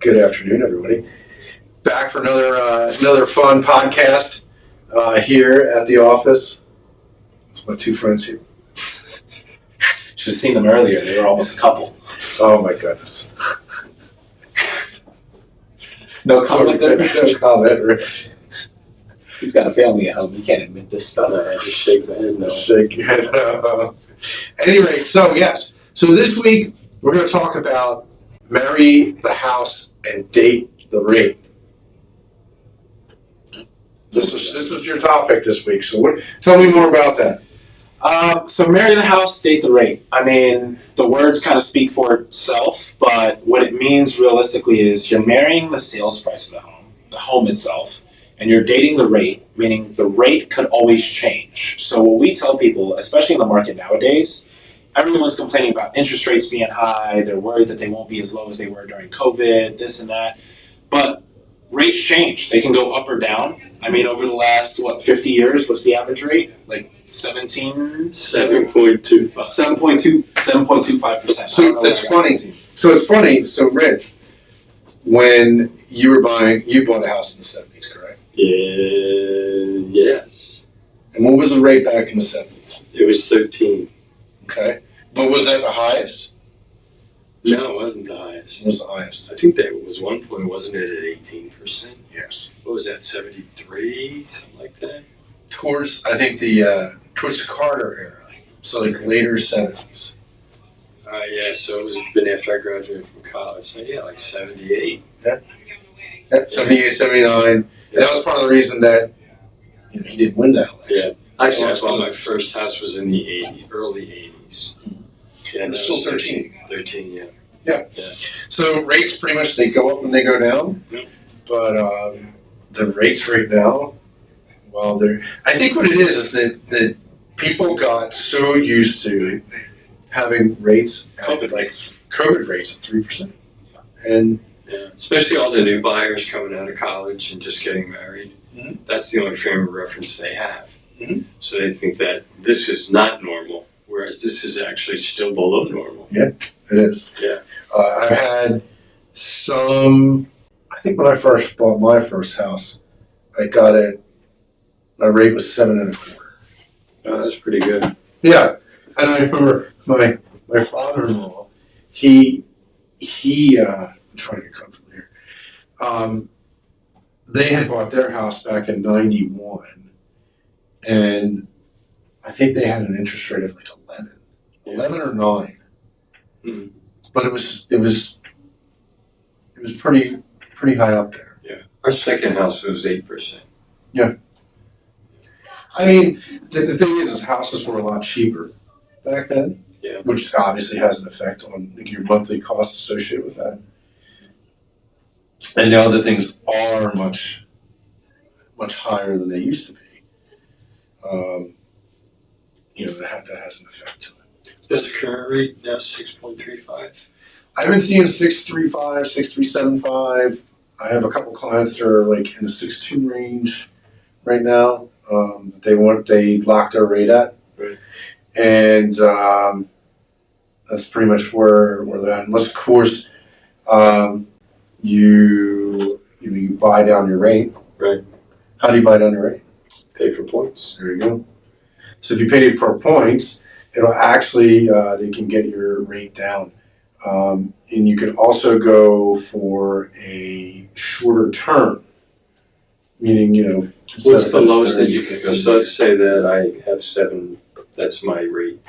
Good afternoon, everybody. Back for another fun podcast here at the office. It's my two friends here. Should have seen them earlier. They were almost a couple. Oh my goodness. No comment there? No comment, Rich. He's got a family at home. He can't admit this stuff. Just shake the hand. No. Shake your head. At any rate, so this week we're going to talk about marry the house and date the rate. This was your topic this week. So tell me more about that. So marry the house, date the rate. I mean, the words kind of speak for itself, but what it means realistically is you're marrying the sales price of the home itself, and you're dating the rate, meaning the rate could always change. So what we tell people, especially in the market nowadays, everyone's complaining about interest rates being high. They're worried that they won't be as low as they were during COVID, this and that. But rates change. They can go up or down. I mean, over the last, 50 years, what's the average rate? Like 17? 7.25. 7.25%. So that's funny. It's funny. So Rich, when you bought a house in the 70s, correct? Yes. And what was the rate back in the 70s? It was 13. Okay. But was that the highest? No, it wasn't the highest. It was the highest. I think that was one point, wasn't it, at 18%? Yes. What was that, 73? Something like that? Towards the Carter era. So like later 70s. Yeah, so it was been after I graduated from college. So yeah, like 78. Yeah, 78, 79. And that was part of the reason that he didn't win that election. Yeah. Actually, I bought my first house was in the early 80s. Yeah, It was still 13. 13, yeah. Yeah. So rates pretty much, they go up and they go down. Yep. But the rates right now, I think what it is that people got so used to having rates COVID rates at 3%. And Yeah, especially all the new buyers coming out of college and just getting married. Mhm. That's the only frame of reference they have. Mhm. So they think that this is not normal, whereas this is actually still below normal. it is. Yeah. I've had I think when I first bought my first house, my rate was 7.25%. Oh, that's pretty good. Yeah, and I remember my father-in-law. I'm trying to get comfortable here. They had bought their house back in '91, and I think they had an interest rate of like 11 or 9. Hmm. But it was pretty high up there. Yeah. Our second house was 8%. I mean, the thing is houses were a lot cheaper back then. Yeah. Which obviously has an effect on your monthly costs associated with that. And now that things are much higher than they used to be. That has an effect to it. Is the current rate now 6.35? I've been seeing 6.35, 6.375. I have a couple clients that are like in the 6.2 range right now. They lock their rate at. Right. And that's pretty much where they're at. Unless, of course, you buy down your rate. Right. How do you buy down your rate? Pay for points. There you go. So if you pay it for points, it'll actually they can get your rate down. And you can also go for a shorter term, meaning What's the lowest that you could go? So let's say that I have 7. That's my rate.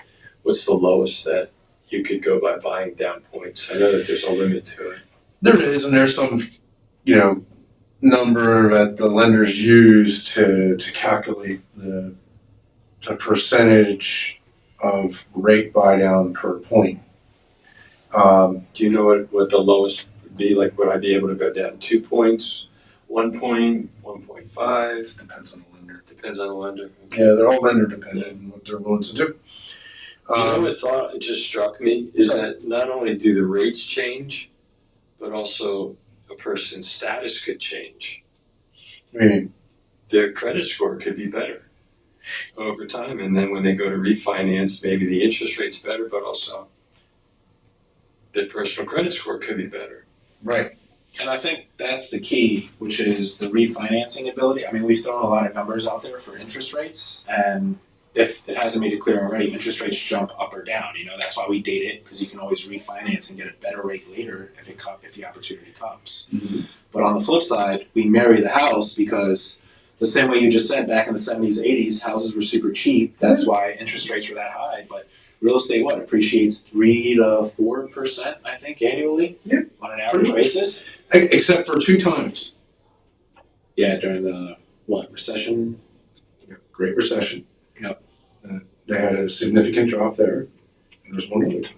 What's the lowest that you could go by buying down points? I know that there's a limit to it. There is, and there's some number that the lenders use to calculate the percentage of rate buy down per point. Do you know what the lowest would be? Like, would I be able to go down 2 points, 1 point, 1.5? Depends on the lender. Depends on the lender. Yeah, they're all lender dependent on what they're willing to do. You know what thought it just struck me is that not only do the rates change, but also a person's status could change. I mean, Their credit score could be better over time, and then when they go to refinance, maybe the interest rate's better, but also their personal credit score could be better. right. And I think that's the key, which is the refinancing ability. I mean, we've thrown a lot of numbers out there for interest rates, and if it hasn't made it clear already, interest rates jump up or down. That's why we date it, because you can always refinance and get a better rate later if the opportunity comes. Mm-hmm. But on the flip side, we marry the house because the same way you just said, back in the 70s, 80s, houses were super cheap. That's why interest rates were that high. But real estate, appreciates 3 to 4%, I think, annually? Yep. On an average basis? Except for 2 times. Yeah, during the, recession? Great Recession. Yep. They had a significant drop there. And there's one other time.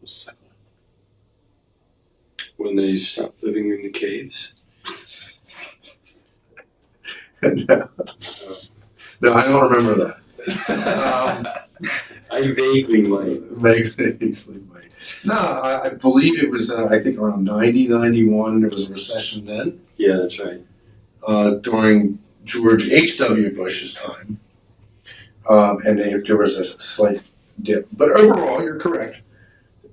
What's the second When they stopped living in the caves. No, I don't remember that. I vaguely might. Makes it. No, I believe it was, I think around 90, 91, there was a recession then, Yeah, that's right. during George H.W. Bush's time. And there was a slight dip. But overall, you're correct.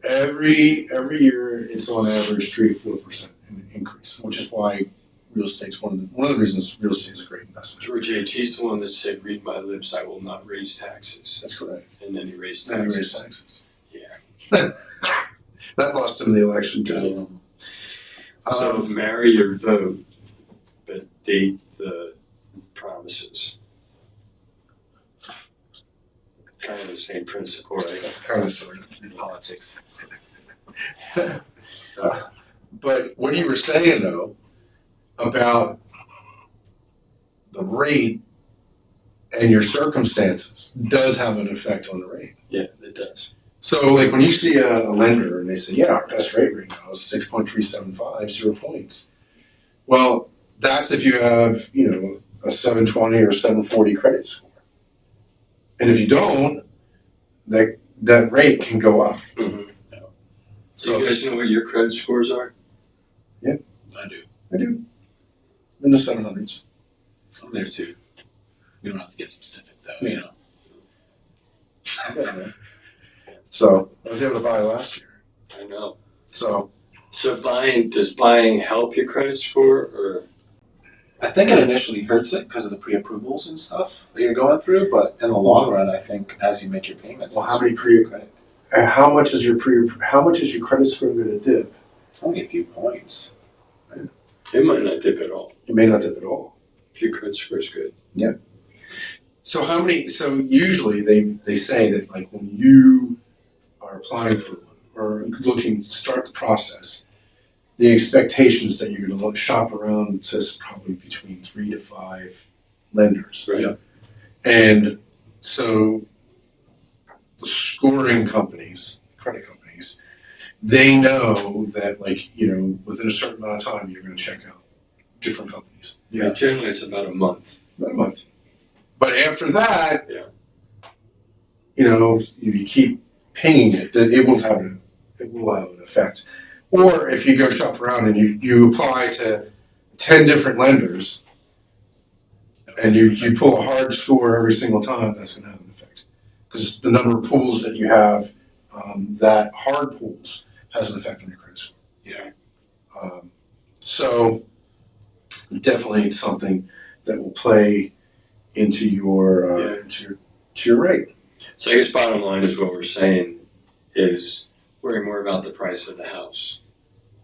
Every year, it's on average 3 to 4% increase, which is why real estate's one of the reasons real estate is a great investment. George H. He's the one that said, "Read my lips, I will not raise taxes." That's correct. And then he raised And taxes. he raised taxes. Yeah. That lost him the election too. So marry or vote, but date the promises. Kind of the same principle, right? That's kind of sort of. in politics? So, But what you were saying though about the rate and your circumstances does have an effect on the rate. yeah, it does. So like when you see a lender and they say, yeah, our best rate right now is 6.375, 0 points. Well, that's if you have, a 720 or 740 credit score. And if you don't, that rate can go up. Mm-hmm. So Do you guys know what your credit scores are? I do. I do. In the 700s. I'm there too. We don't have to get specific though, So I was able to buy last year. I know. So So does buying help your credit score, or? I think it initially hurts it because of the pre-approvals and stuff that you're going through, but in the long run, I think as you make your payments, well, how it's many credit? how much is your credit score going to dip? It's only a few points. It might not dip at all. It may not dip at all. If your credit score is good. So so usually they say that like when you are applying for or looking to start the process, the expectation is that you're going to shop around to probably between 3 to 5 lenders. Right. Yeah. And so the scoring companies, credit companies, they know that within a certain amount of time you're going to check out different companies. Yeah. Generally, it's about a month. About a month. But after that, Yeah. if you keep pinging it, it will have an effect. Or if you go shop around and you apply to 10 different lenders and you pull a hard score every single time, that's going to have an effect. Because the number of pools that you have, that hard pools, has an effect on your credit score. Yeah. So definitely it's something that will play into your to your rate. So I guess bottom line is what we're saying is worry more about the price of the house.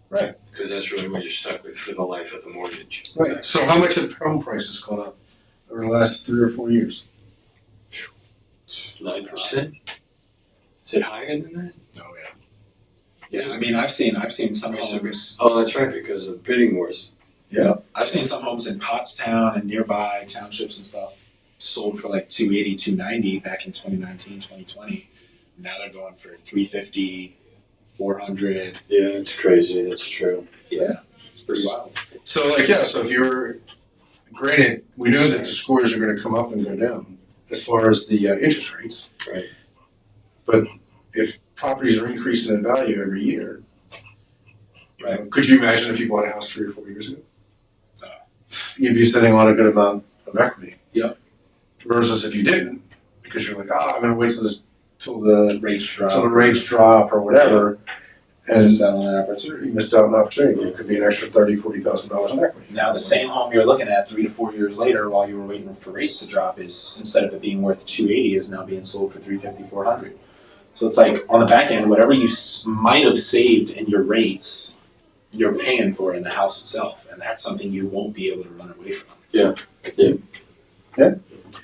Right. Because that's really what you're stuck with for the life of the mortgage. Right. So how much have home prices gone up over the last 3 or 4 years? 9%? Is it higher than that? Oh yeah. Yeah, I mean, I've seen some homes. Oh, that's right, because of bidding wars. Yeah. I've seen some homes in Pottstown and nearby townships and stuff sold for like $280, $290 back in 2019, 2020. Now they're going for $350, $400. Yeah, it's crazy. That's true. Yeah, it's pretty wild. So so if you're, granted, we know that the scores are going to come up and go down as far as the interest rates. Right. But if properties are increasing in value every year, Right. Could you imagine if you bought a house 3 or 4 years ago? You'd be sitting on a good amount of equity. Yep. Versus if you didn't, because you're like, I'm going to wait till the Rates drop. rates drop or whatever. And Missed out on that you opportunity. missed out on an opportunity. It could be an extra $30,000-$40,000 in equity. Now the same home you're looking at 3 to 4 years later, while you were waiting for rates to drop, is instead of it being worth 280, is now being sold for 350, 400. So it's like on the back end, whatever you might have saved in your rates, you're paying for in the house itself, and that's something you won't be able to run away from.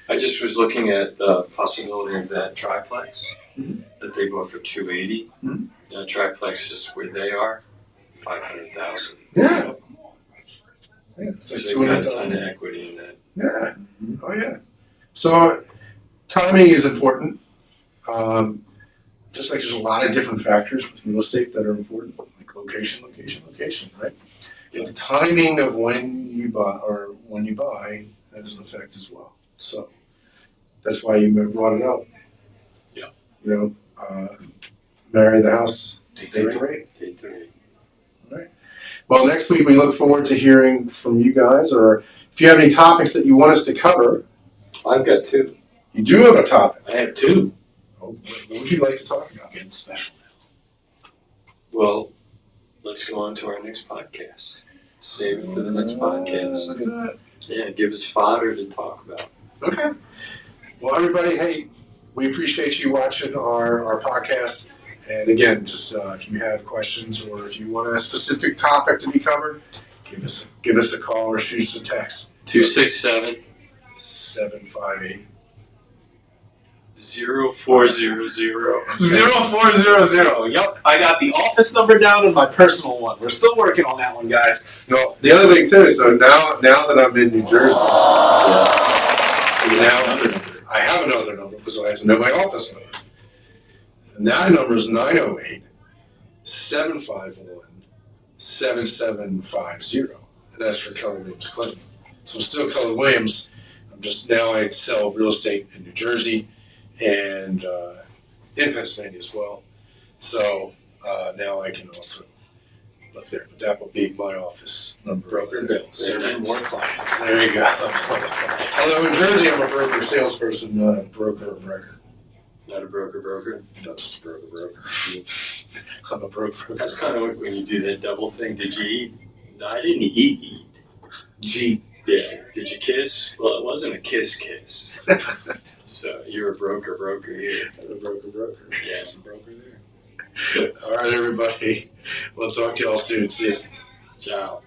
I just was looking at the possibility of that triplex that they bought for 280. Now triplexes where they are, 500,000. Yeah. It's like So you got a ton 200,000. of equity in that. Yeah. Oh yeah. So timing is important. Just like there's a lot of different factors with real estate that are important, like location, right? Yeah. The timing of when you buy has an effect as well. So that's why you brought it up. Yeah. You know, marry the house, date the rate. Date the rate. Well, next week we look forward to hearing from you guys, or if you have any topics that you want us to cover. I've got two. You do have a topic. I have two. Oh, what would you like to talk about? Getting special. Well, let's go on to our next podcast. Save it for the next podcast. Look at that. Yeah, give us fodder to talk about. Okay. Well, everybody, hey, we appreciate you watching our podcast. And again, just if you have questions or if you want a specific topic to be covered, give us a call or shoot us a text. 267 758. 0400. 0400. Yep, I got the office number down and my personal one. We're still working on that one, guys. No, the other thing too, so now that I'm in New Jersey, now I have another number because I have to know my office number. And that number is 908-751-7750. And that's for Keller Williams Clinton. So I'm still Keller Williams. I sell real estate in New Jersey and in Pennsylvania as well. So now I can also look there. But that will be my office number. Broker Bill, serving more clients. There you go. Although in Jersey, I'm a broker salesperson, not a broker of record. Not a broker. Not just a broker. I'm a broker. That's kind of when you do that double thing. Did you eat? No, I didn't eat. G. Yeah. Did you kiss? Well, it wasn't a kiss. So you're a broker here. I'm a broker. Yeah. Some broker there. All right, everybody. We'll talk to y'all soon. See you. Ciao.